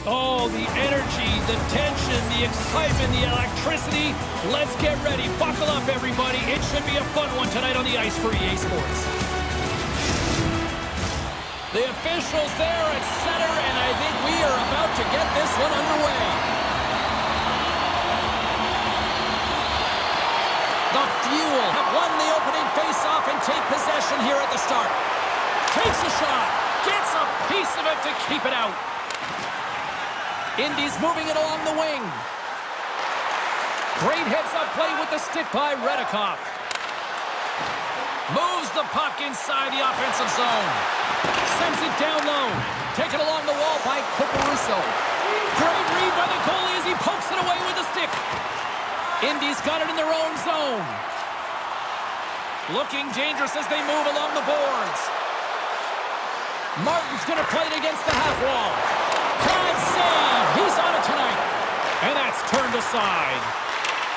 Oh, the energy, the tension, the excitement, the electricity. Let's get ready. Buckle up, everybody. It should be a fun one tonight on the ice for EA Sports. The officials there at center, and I think we are about to get this one underway. The Fuel have won the opening face-off and take possession here at the start. Takes a shot, gets a piece of it to keep it out. Indy's moving it along the wing. Great heads-up play with the stick by Redikoff. Moves the puck inside the offensive zone. Sends it down low. Taken along the wall by Caporusso. Great read by the goalie as he pokes it away with the stick. Indy's got it in their own zone. Looking dangerous as they move along the boards. Martin's going to play it against the half wall. Good save. He's on it tonight. And that's turned aside.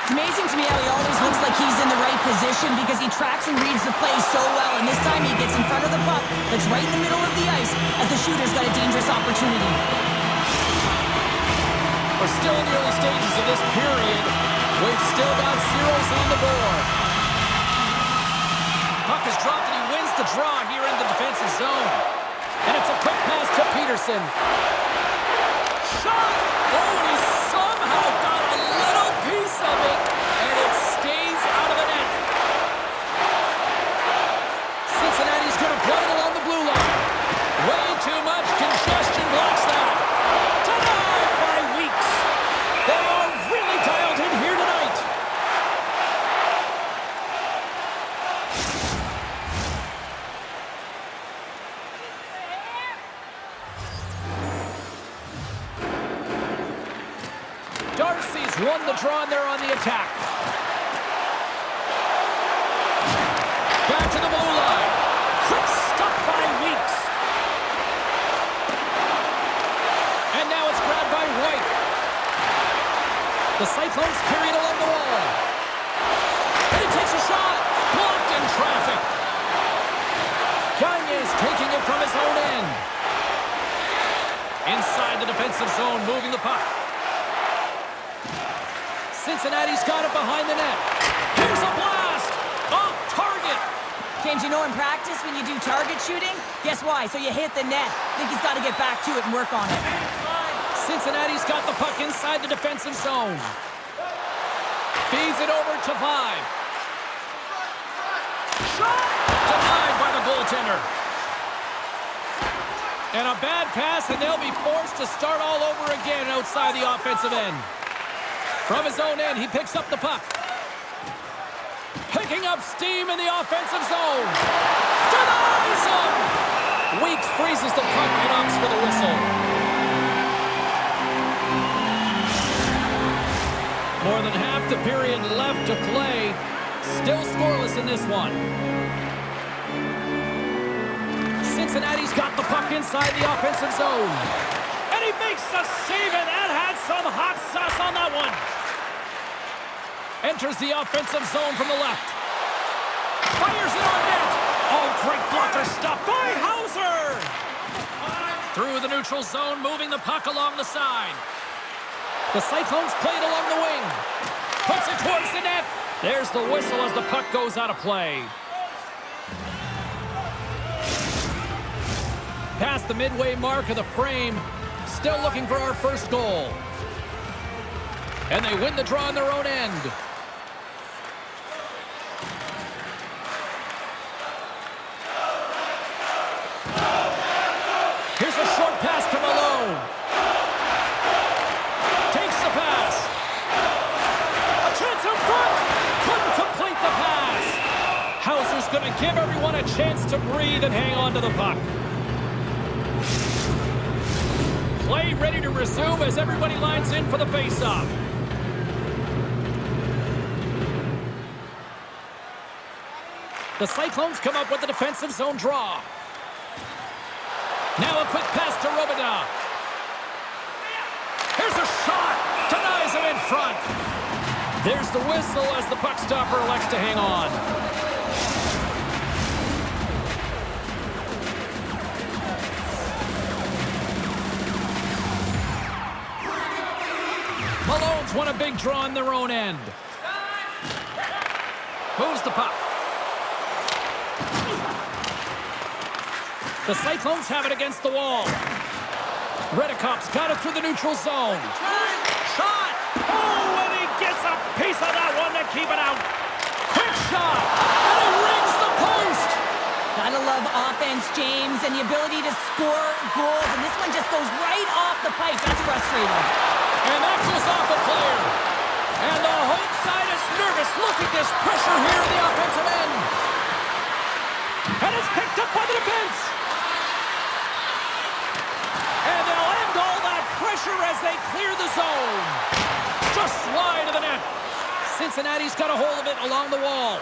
It's amazing to me how he always looks like he's in the right position because he tracks and reads the play so well. And this time he gets in front of the puck that's right in the middle of the ice as the shooter's got a dangerous opportunity. We're still in the early stages of this period. We've still got zeros on the board. Puck is dropped and he wins the draw here in the defensive zone. And it's a quick pass to Pedersen. Shot! Oh, and he somehow got a little piece of it, and it stays out of the net. Cincinnati's going to play it along the blue line. Way too much congestion blocks that. Denied by Weeks. They are really dialed in here tonight. Darcy's won the draw and they're on the attack. Back to the blue line. Quick stop by Weeks. And now it's grabbed by White. The Cyclones carry it along the wall. And he takes a shot. Blocked in traffic. Guay is taking it from his own end. Inside the defensive zone, moving the puck. Cincinnati's got it behind the net. Here's a blast! Off target! Can't you know in practice when you do target shooting? Guess why? So you hit the net. Think he's got to get back to it and work on it. Cincinnati's got the puck inside the defensive zone. Feeds it over to Vaive. Shot! Denied by the goaltender. And a bad pass, and they'll be forced to start all over again outside the offensive end. From his own end, he picks up the puck. Picking up steam in the offensive zone. Denies him! Weeks freezes the puck and opts for the whistle. More than half the period left to play. Still scoreless in this one. Cincinnati's got the puck inside the offensive zone. And he makes the save, and that had some hot sauce on that one. Enters the offensive zone from the left. Fires it on net. Oh, great blocker stop by Hauser. Through the neutral zone, moving the puck along the side. The Cyclones play it along the wing. Puts it towards the net. There's the whistle as the puck goes out of play. Past the midway mark of the frame. Still looking for our first goal. And they win the draw on their own end. Here's a short pass to Malone. Takes the pass. A chance in front. Couldn't complete the pass. Hauser's going to give everyone a chance to breathe and hang on to the puck. Play ready to resume as everybody lines in for the face-off. The Cyclones come up with the defensive zone draw. Now a quick pass to Robida. Here's a shot. Denies him in front. There's the whistle as the puck stopper elects to hang on. Cyclones won a big draw in their own end. Moves the puck. The Cyclones have it against the wall. Redicop's got it through the neutral zone. Shot! Oh, and he gets a piece of that one to keep it out. Quick shot! And he rings the post! Gotta love offense, James, and the ability to score goals. And this one just goes right off the pipe. That's frustrating. And that goes off the player. And the home side is nervous. Look at this pressure here in the offensive end. And it's picked up by the defense. And they'll end all that pressure as they clear the zone. Just wide of the net. Cincinnati's got a hold of it along the wall.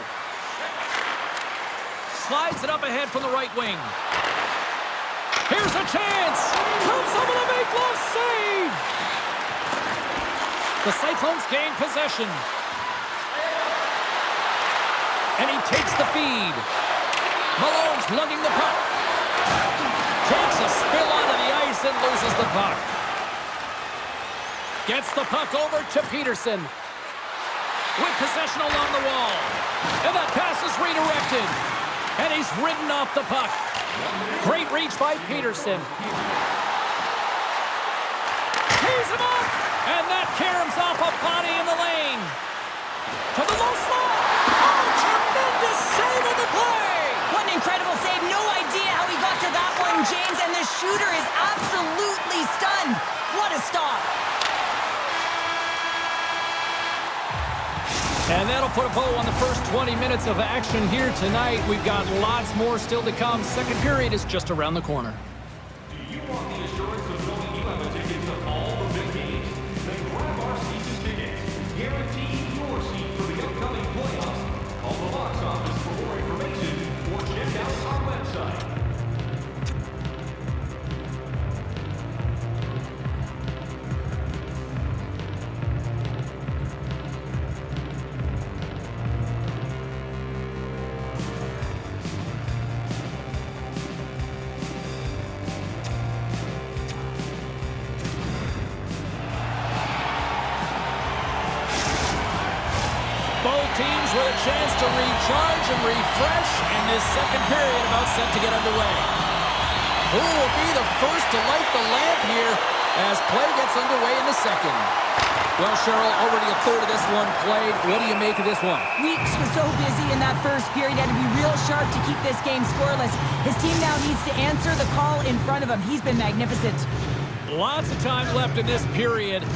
Slides it up ahead from the right wing. Here's a chance. Comes up with a big glove save. The Cyclones gain possession. And he takes the feed. Malone's lugging the puck. Takes a spill onto the ice and loses the puck. Gets the puck over to Pedersen. With possession along the wall. And that pass is redirected. And he's ridden off the puck. Great reach by Pedersen. Tees him up. And that caroms off a body in the lane. To the low slot. Oh, tremendous save on the play. What an incredible save. No idea how he got to that one, James. And the shooter is absolutely stunned. What a stop. And that'll put a bow on the first 20 minutes of action here tonight. We've got lots more still to come. Second period is just around the corner. Do you want the assurance of knowing you have a ticket to all the big games? Then grab our season ticket. Guarantee your seat for the upcoming playoffs. Call the box office for more information or check out our website. Both teams with a chance to recharge and refresh, and this second period about set to get underway. Who will be the first to light the lamp here as play gets underway in the second? Well, Cheryl, already a third of this one played. What do you make of this one? Weeks was so busy in that first period. Had to be real sharp to keep this game scoreless. His team now needs to answer the call in front of him. He's been magnificent. Lots of time left in this period.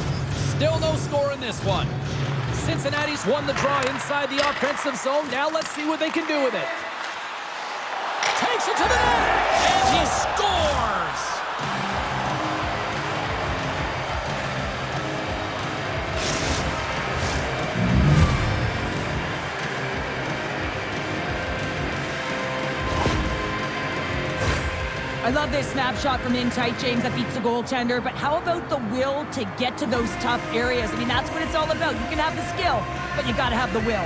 Still no score in this one. Cincinnati's won the draw inside the offensive zone. Now let's see what they can do with it. Takes it to the net, and he scores! I love this snapshot from in tight, James, that beats the goaltender, but how about the will to get to those tough areas? I mean, that's what it's all about. You can have the skill, but you gotta have the will.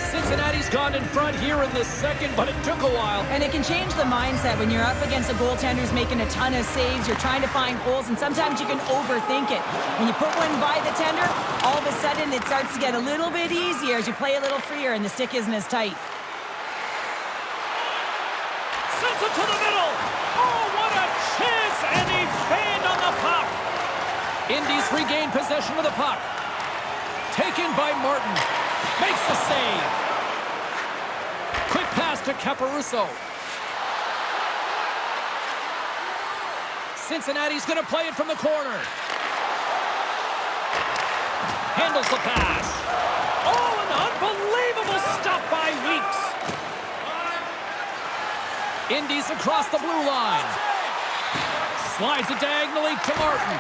Cincinnati's gone in front here in the second, but it took a while. And it can change the mindset when you're up against a goaltender who's making a ton of saves. You're trying to find holes, and sometimes you can overthink it. When you put one by the tender, all of a sudden it starts to get a little bit easier as you play a little freer and the stick isn't as tight. Sends it to the middle. Oh, what a chance! And he fanned on the puck. Indy's regained possession of the puck. Taken by Martin. Makes the save. Quick pass to Caporusso. Cincinnati's going to play it from the corner. Handles the pass. Oh, an unbelievable stop by Weeks. Indy's across the blue line. Slides it diagonally to Martin.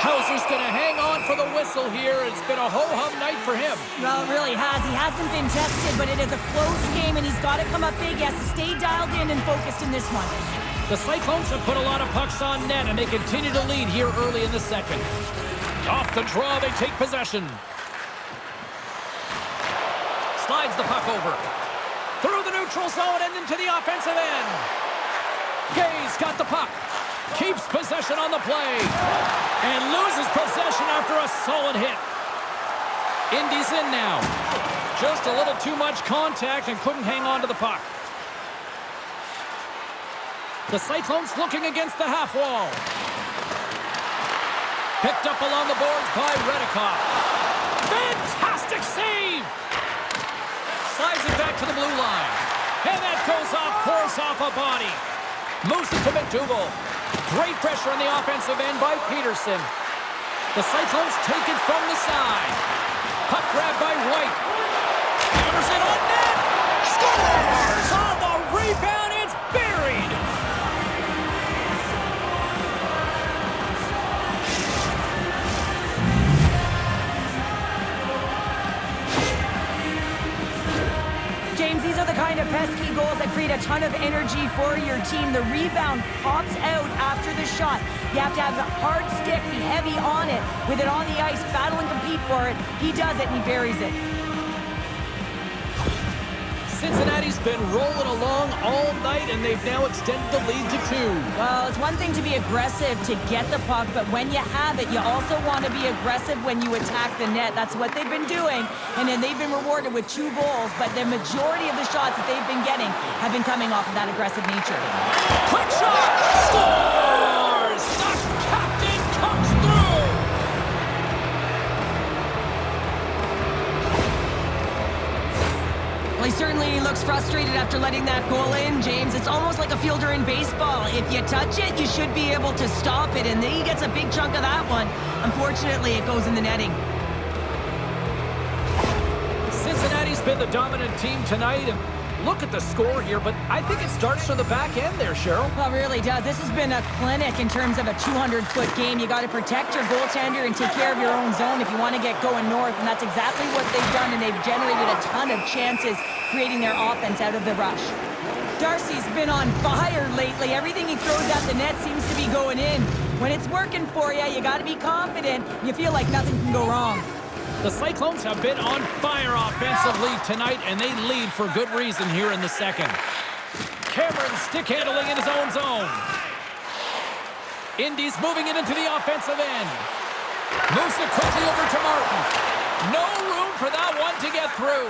Hauser's going to hang on for the whistle here. It's been a ho-hum night for him. Well, it really has. He hasn't been tested, but it is a close game, and he's got to come up big. He has to stay dialed in and focused in this one. The Cyclones have put a lot of pucks on net, and they continue to lead here early in the second. Off the draw, they take possession. Slides the puck over. Through the neutral zone and into the offensive end. Gay's got the puck. Keeps possession on the play. And loses possession after a solid hit. Indy's in now. Just a little too much contact and couldn't hang on to the puck. The Cyclones looking against the half wall. Picked up along the boards by Redikoff. Fantastic save! Slides it back to the blue line. And that goes off course off a body. Moves it to McDougall. Great pressure on the offensive end by Pedersen. The Cyclones take it from the side. Puck grab by White. Hammers it on net. Scores! On the rebound, it's buried. James, these are the kind of pesky goals that create a ton of energy for your team. The rebound pops out after the shot. You have to have a hard stick, be heavy on it. With it on the ice, battle and compete for it. He does it and he buries it. Cincinnati's been rolling along all night, and they've now extended the lead to 2. Well, it's one thing to be aggressive to get the puck, but when you have it, you also want to be aggressive when you attack the net. That's what they've been doing, and then they've been rewarded with 2 goals, but the majority of the shots that they've been getting have been coming off of that aggressive nature. Quick shot! Scores! The captain comes through! Well, he certainly looks frustrated after letting that goal in, James. It's almost like a fielder in baseball. If you touch it, you should be able to stop it, and then he gets a big chunk of that one. Unfortunately, it goes in the netting. Cincinnati's been the dominant team tonight, and look at the score here, but I think it starts from the back end there, Cheryl. Well, it really does. This has been a clinic in terms of a 200-foot game. You got to protect your goaltender and take care of your own zone if you want to get going north, and that's exactly what they've done, and they've generated a ton of chances creating their offense out of the rush. Darcy's been on fire lately. Everything he throws at the net seems to be going in. When it's working for you, you got to be confident. You feel like nothing can go wrong. The Cyclones have been on fire offensively tonight, and they lead for good reason here in the second. Cameron stick handling in his own zone. Indy's moving it into the offensive end. Moves it quickly over to Martin. No room for that one to get through.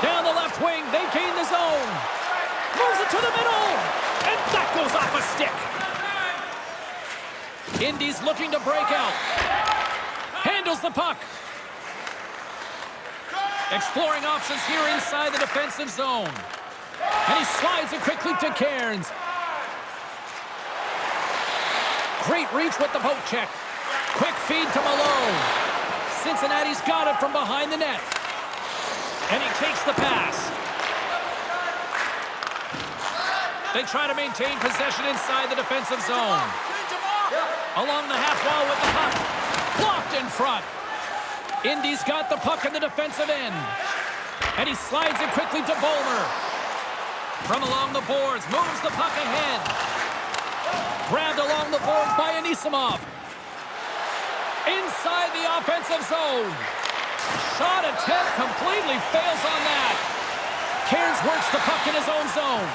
Down the left wing, they gain the zone. Moves it to the middle, and that goes off a stick. Indy's looking to break out. Handles the puck. Exploring options here inside the defensive zone. And he slides it quickly to Cairns. Great reach with the poke check. Quick feed to Malone. Cincinnati's got it from behind the net. And he takes the pass. They try to maintain possession inside the defensive zone. Along the half wall with the puck. Blocked in front. Indy's got the puck in the defensive end. And he slides it quickly to Bulmer. From along the boards, moves the puck ahead. Grabbed along the boards by Anisimov. Inside the offensive zone. Shot attempt completely fails on that. Cairns works the puck in his own zone.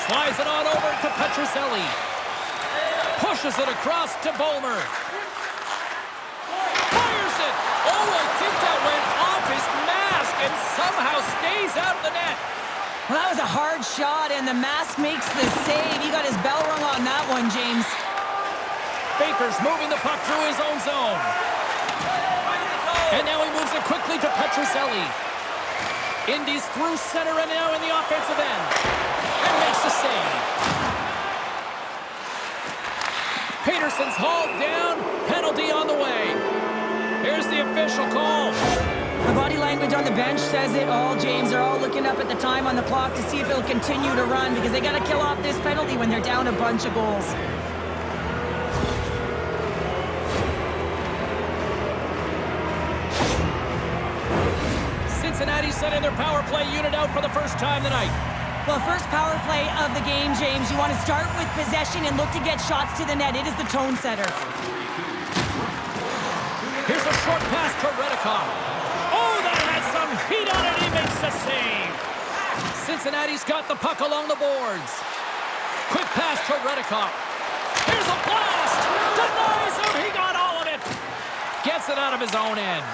Slides it on over to Petroselli. Pushes it across to Bulmer. Fires it. Oh, I think that went off his mask and somehow stays out of the net. Well, that was a hard shot, and the mask makes the save. He got his bell rung on that one, James. Baker's moving the puck through his own zone. And now he moves it quickly to Petroselli. Indy's through center and now in the offensive end. And makes the save. Pedersen's hauled down. Penalty on the way. Here's the official call. The body language on the bench says it all, James. They're all looking up at the time on the clock to see if it'll continue to run because they got to kill off this penalty when they're down a bunch of goals. Cincinnati sending their power play unit out for the first time tonight. Well, first power play of the game, James. You want to start with possession and look to get shots to the net. It is the tone setter. Here's a short pass to Redikoff. Oh, that had some heat on it. He makes the save. Cincinnati's got the puck along the boards. Quick pass to Redikoff. Here's a blast. Denies him. He got all of it. Gets it out of his own end.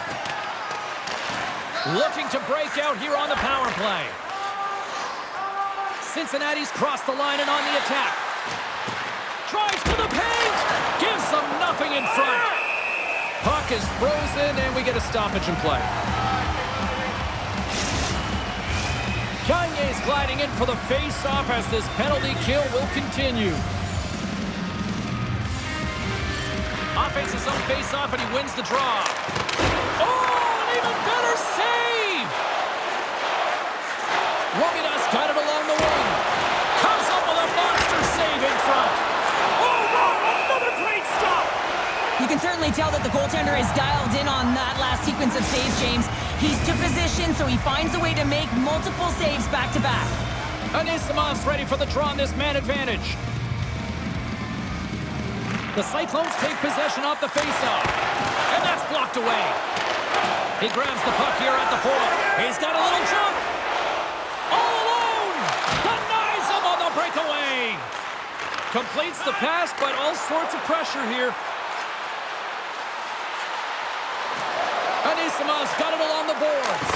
Looking to break out here on the power play. Cincinnati's crossed the line and on the attack. Drives to the paint. Gives them nothing in front. Puck is frozen, and we get a stoppage in play. Gagne's gliding in for the face-off as this penalty kill will continue. Offense's own face-off, and he wins the draw. Oh, an even better save! Romidas got it along the wing. Comes up with a monster save in front. Oh, wow, another great stop! You can certainly tell that the goaltender is dialed in on that last sequence of saves, James. He's to position, so he finds a way to make multiple saves back-to-back. Anisimov's ready for the draw on this man advantage. The Cyclones take possession off the faceoff. And that's blocked away. He grabs the puck here at the point. He's got a little jump. All alone. Denies him on the breakaway. Completes the pass, but all sorts of pressure here. Anisimov's got it along the boards.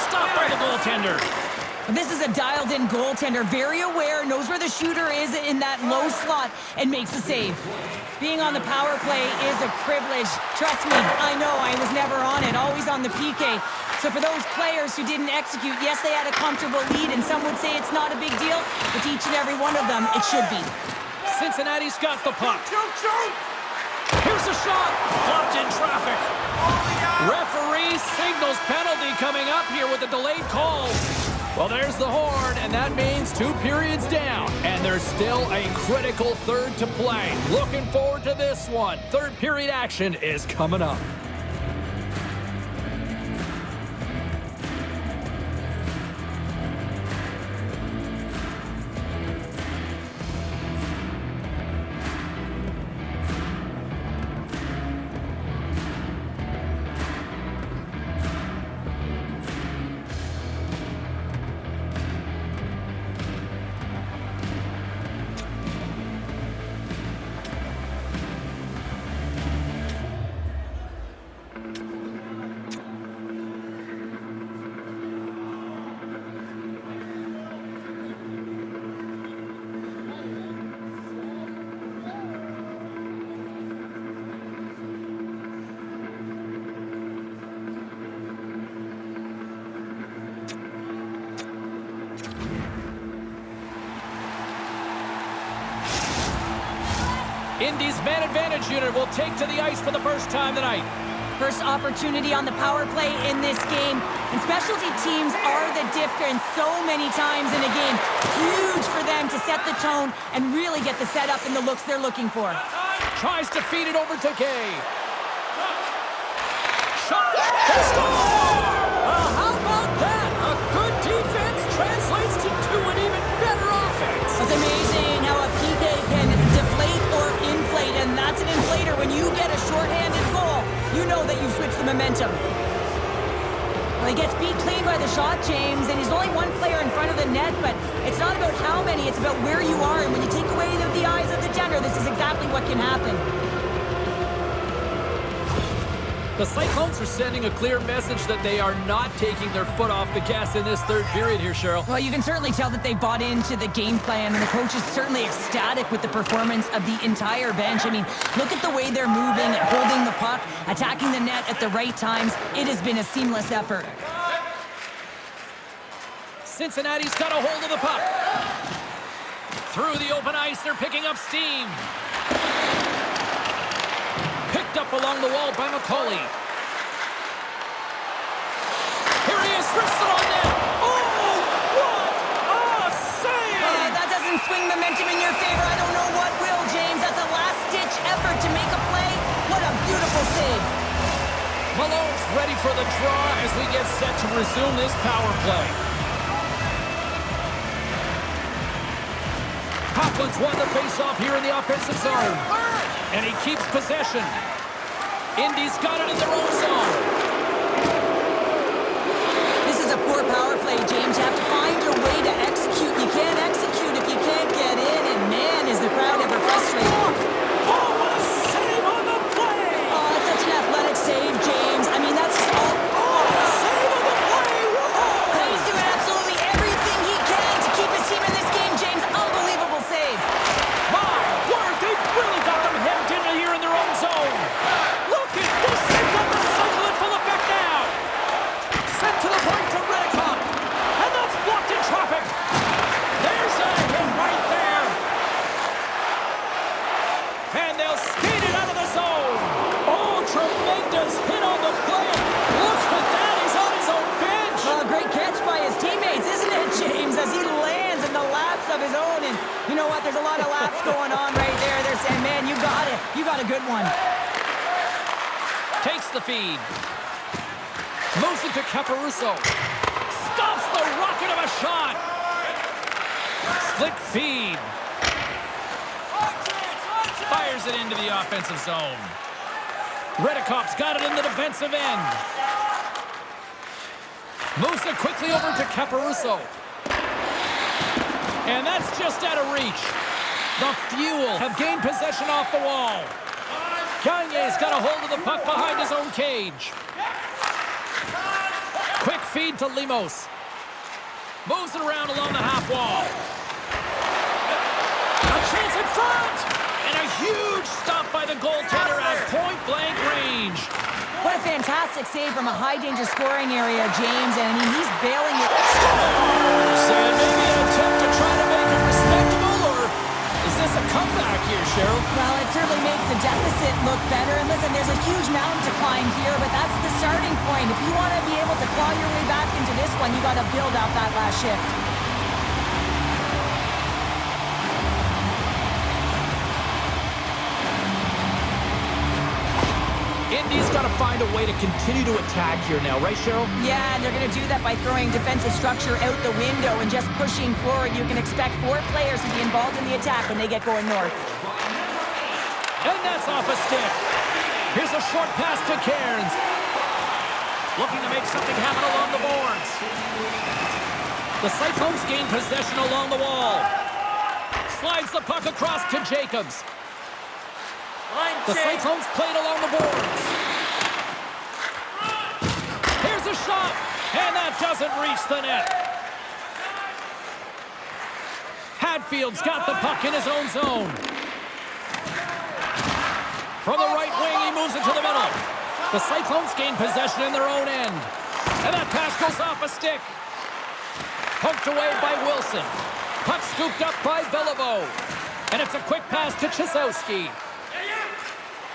Stopped by the goaltender. This is a dialed-in goaltender, very aware, knows where the shooter is in that low slot, and makes the save. Being on the power play is a privilege. Trust me, I know I was never on it, always on the PK. So for those players who didn't execute, yes, they had a comfortable lead, and some would say it's not a big deal, but to each and every one of them, it should be. Cincinnati's got the puck. Here's a shot. Blocked in traffic. Referee signals penalty coming up here with a delayed call. Well, there's the horn, and that means 2 periods down. And there's still a critical third to play. Looking forward to this one. Third period action is coming up. Indy's man advantage unit will take to the ice for the first time tonight. First opportunity on the power play in this game. And specialty teams are the difference so many times in a game. Huge for them to set the tone and really get the setup and the looks they're looking for. Tries to feed it over to Guay. Shot! How about that? A good defense translates to an even better offense. It's amazing how a PK can deflate or inflate, and that's an inflator. When you get a shorthanded goal, you know that you've switched the momentum. Well, he gets beat clean by the shot, James, and he's only one player in front of the net, but it's not about how many, it's about where you are, and when you take away the eyes of the tender, this is exactly what can happen. The Cyclones are sending a clear message that they are not taking their foot off the gas in this third period here, Cheryl. Well, you can certainly tell that they bought into the game plan, and the coach is certainly ecstatic with the performance of the entire bench. I mean, look at the way they're moving and holding the puck, attacking the net at the right times. It has been a seamless effort. Cincinnati's got a hold of the puck. Through the open ice, they're picking up steam. Picked up along the wall by McCauley. Here he is, wristed on net. Oh, what a save! That doesn't swing momentum in your favor. I don't know what will, James. That's a last-ditch effort to make a play. What a beautiful save. Malone's ready for the draw as we get set to resume this power play. Hoplin's won the face-off here in the offensive zone. And he keeps possession. Indy's got it in their own zone. This is a poor power play, James. You have to find your way to execute. You can't execute if you can't get in, and not a good one. Takes the feed. Moves it to Caporusso. Stops the rocket of a shot. Split feed. Fires it into the offensive zone. Redekop's got it in the defensive end. Moves it quickly over to Caporusso. And that's just out of reach. The Fuel have gained possession off the wall. Gagne's got a hold of the puck behind his own cage. Quick feed to Lemos. Moves it around along the half wall. A chance in front! And a huge stop by the goaltender at point-blank range. What a fantastic save from a high-danger scoring area, James. And I mean, he's bailing it. And maybe an attempt to try to make it respectable, or is this a comeback here, Cheryl? Well, it certainly makes the deficit look better. And listen, there's a huge mountain to climb here, but that's the starting point. If you want to be able to claw your way back into this one, you got to build out that last shift. Indy's got to find a way to continue to attack here now, right, Cheryl? Yeah, and they're going to do that by throwing defensive structure out the window and just pushing forward. You can expect 4 players to be involved in the attack when they get going north. And that's off a stick. Here's a short pass to Cairns. Looking to make something happen along the boards. The Cyclones gain possession along the wall. Slides the puck across to Jacobs. The Cyclones played along the boards. Here's a shot, and that doesn't reach the net. Hadfield's got the puck in his own zone. From the right wing, he moves it to the middle. The Cyclones gain possession in their own end. And that pass goes off a stick. Poked away by Wilson. Puck scooped up by Beliveau. And it's a quick pass to Chisowski.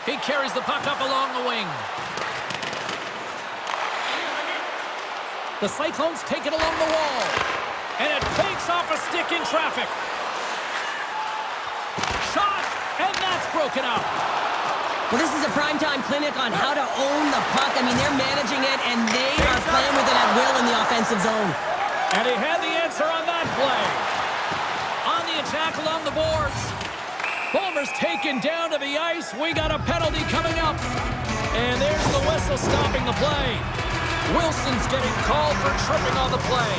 He carries the puck up along the wing. The Cyclones take it along the wall. And it takes off a stick in traffic. Shot, and that's broken out. Well, this is a primetime clinic on how to own the puck. I mean, they're managing it, and they are playing with it at will in the offensive zone. And he had the answer on that play. On the attack along the boards. Bulmer's taken down to the ice. We got a penalty coming up. And there's the whistle stopping the play. Wilson's getting called for tripping on the play.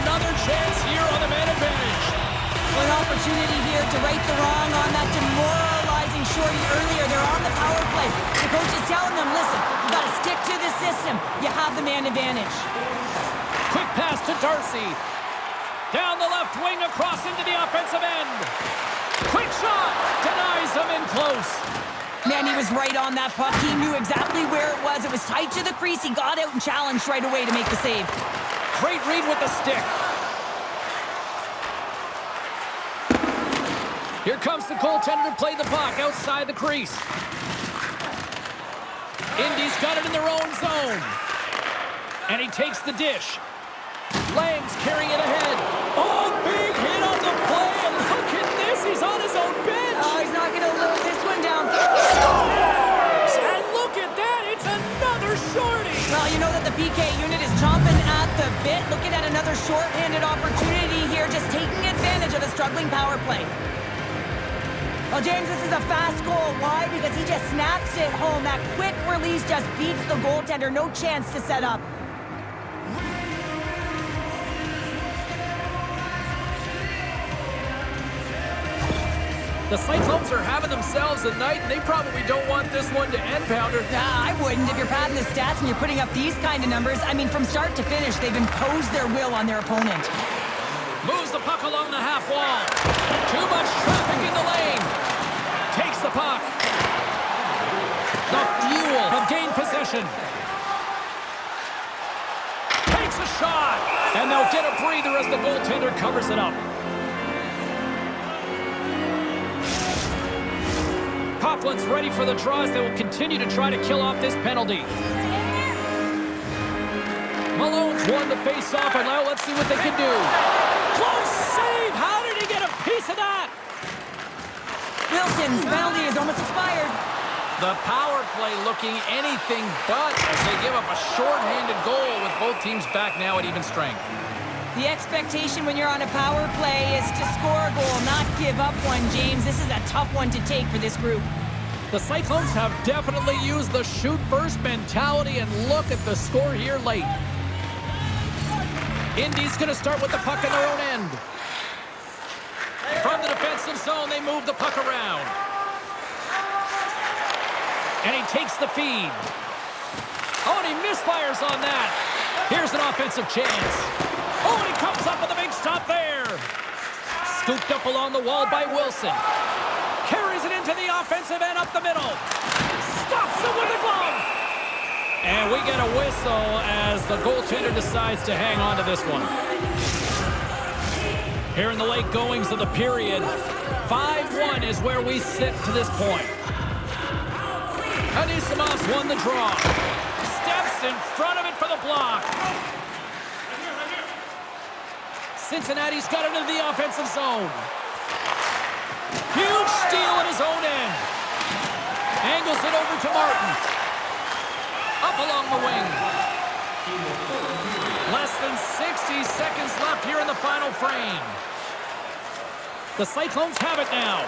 Another chance here on the man advantage. Well, an opportunity here to right the wrong on that demoralizing shorty earlier. They're on the power play. The coach is telling them, listen, you got to stick to the system. You have the man advantage. Quick pass to Darcy. Down the left wing across into the offensive end. Quick shot. Denies him in close. Man, he was right on that puck. He knew exactly where it was. It was tight to the crease. He got out and challenged right away to make the save. Great read with the stick. Here comes the goaltender to play the puck outside the crease. Indy's got it in their own zone. And he takes the dish. Lang's carrying it ahead. Oh, big hit on the play, and look at this. He's on his own bench. Oh, he's not going to load this one down. Scores! And look at that. It's another shorty. Well, you know that the PK unit is chomping at the bit, looking at another shorthanded opportunity here, just taking advantage of a struggling power play. Well, James, this is a fast goal. Why? Because he just snaps it home. That quick release just beats the goaltender. No chance to set up. The Cyclones are having themselves a night, and they probably don't want this one to end, Pounder. I wouldn't. If you're padding the stats and you're putting up these kind of numbers, I mean, from start to finish, they've imposed their will on their opponent. Moves the puck along the half wall. Too much traffic in the lane. Takes the puck. The Fuel have gained possession. Takes a shot. And they'll get a breather as the goaltender covers it up. Coughlin's ready for the draws. They will continue to try to kill off this penalty. Malone's Cyclones won the face-off, and now let's see what they can do. Close save! How did he get a piece of that? Wilson's penalty is almost expired. The power play looking anything but as they give up a short-handed goal with both teams back now at even strength. The expectation when you're on a power play is to score a goal, not give up one, James. This is a tough one to take for this group. The Cyclones have definitely used the shoot-first mentality, and look at the score here late. Indy's going to start with the puck in their own end. From the defensive zone, they move the puck around. And he takes the feed. Oh, and he misfires on that. Here's an offensive chance. Oh, and he comes up with a big stop there. Scooped up along the wall by Wilson. Carries it into the offensive end up the middle. Stops it with the glove. And we get a whistle as the goaltender decides to hang on to this one. Here in the late goings of the period, 5-1 is where we sit to this point. Anisimos won the draw. Steps in front of it for the block. Cincinnati's got it into the offensive zone. Huge steal at his own end. Angles it over to Martin. Up along the wing. Less than 60 seconds left here in the final frame. The Cyclones have it now.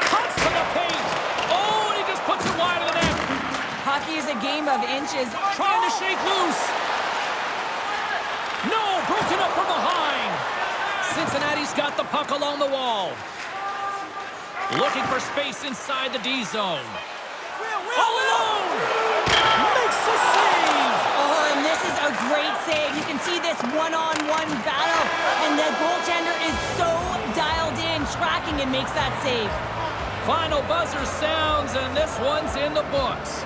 Cuts to the paint. Oh, and he just puts it wide of the net. Hockey is a game of inches. Trying to shake loose. No, broken up from behind. Cincinnati's got the puck along the wall. Looking for space inside the D zone. All alone. Makes the save. Oh, and this is a great save. You can see this one-on-one battle, and the goaltender is so dialed in, tracking, and makes that save. Final buzzer sounds, and this one's in the books.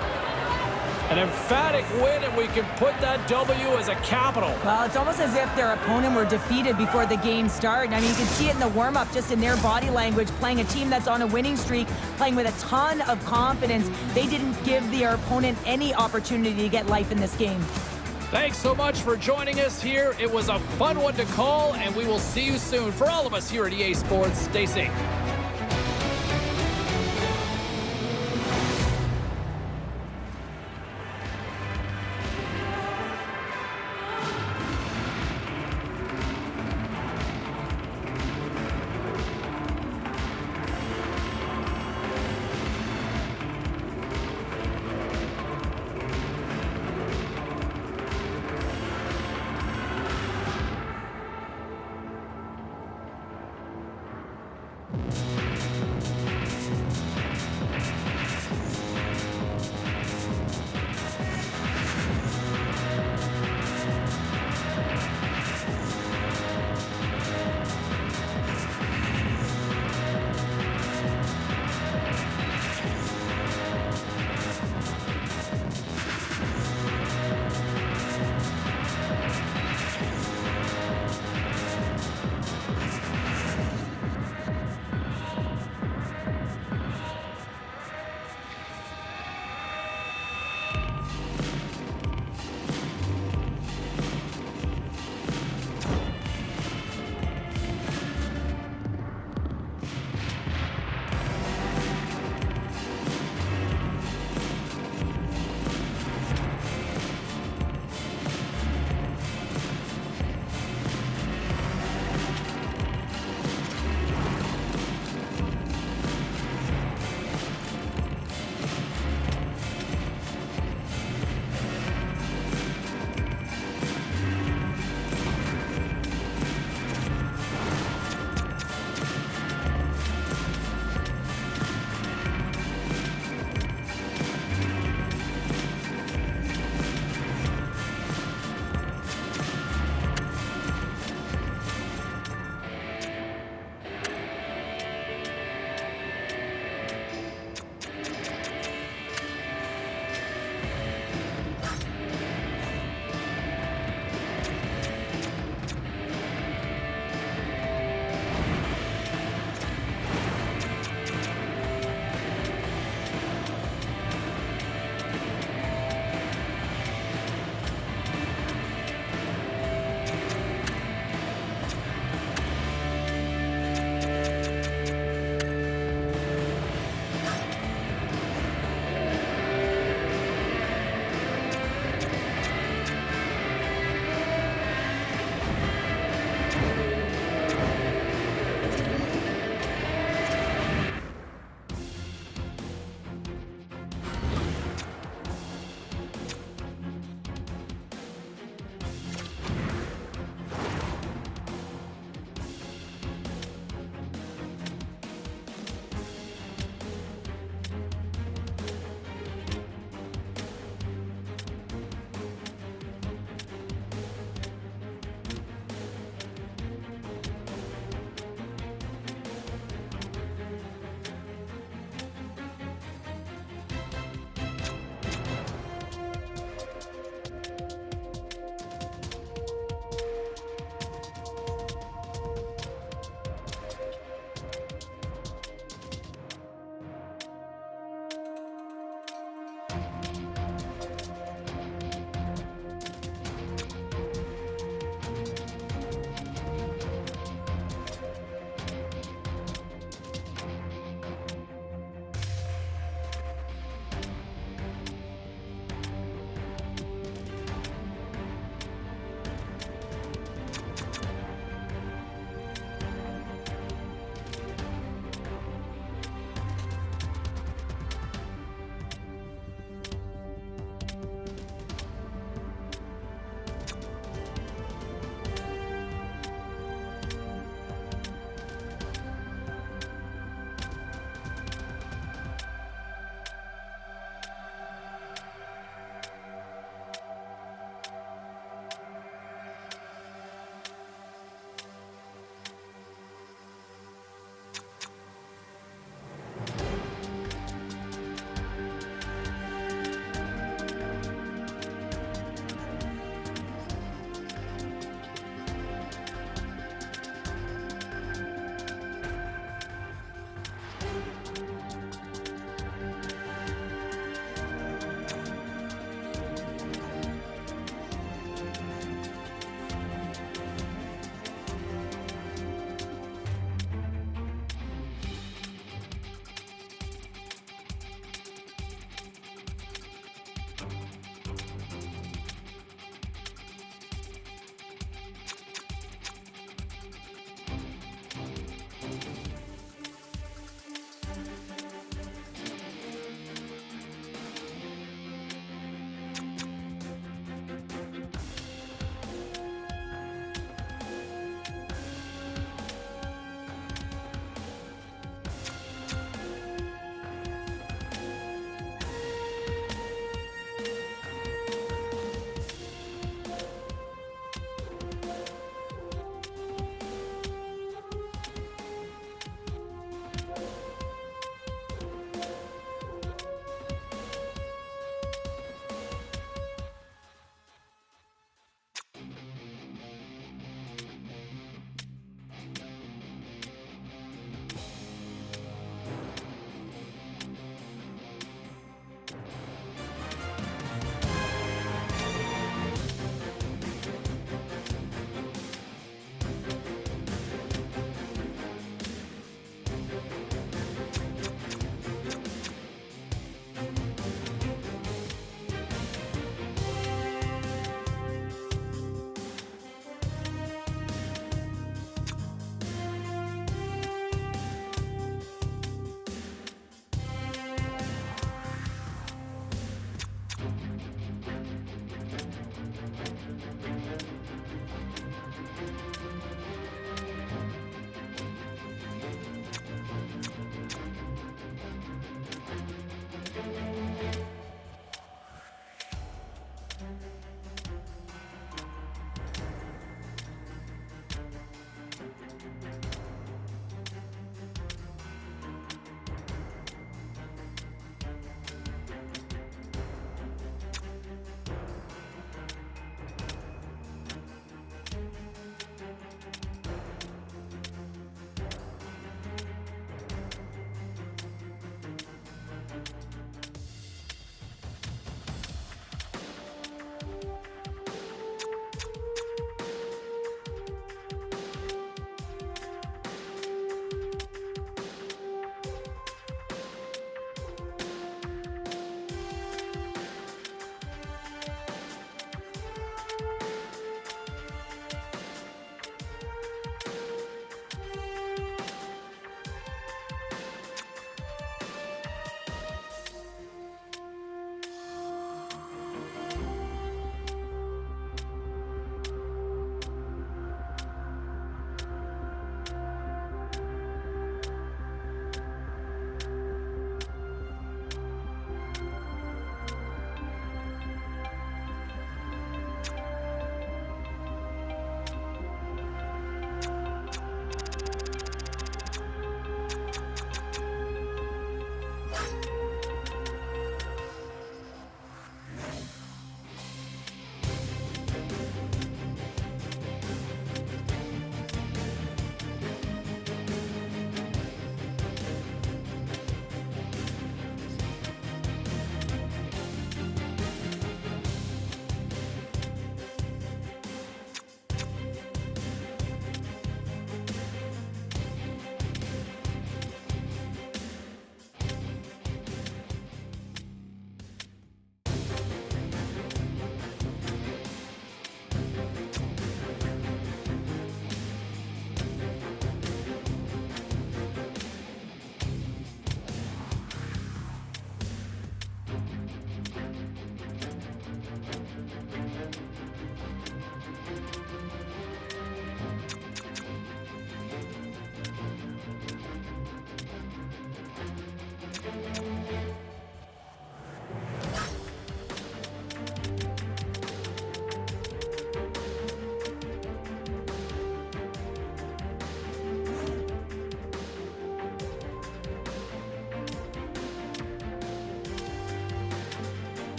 An emphatic win, and we can put that W as a capital. Well, it's almost as if their opponent were defeated before the game started. I mean, you can see it in the warm-up, just in their body language, playing a team that's on a winning streak, playing with a ton of confidence. They didn't give their opponent any opportunity to get life in this game. Thanks so much for joining us here. It was a fun one to call, and we will see you soon. For all of us here at EA Sports, stay safe.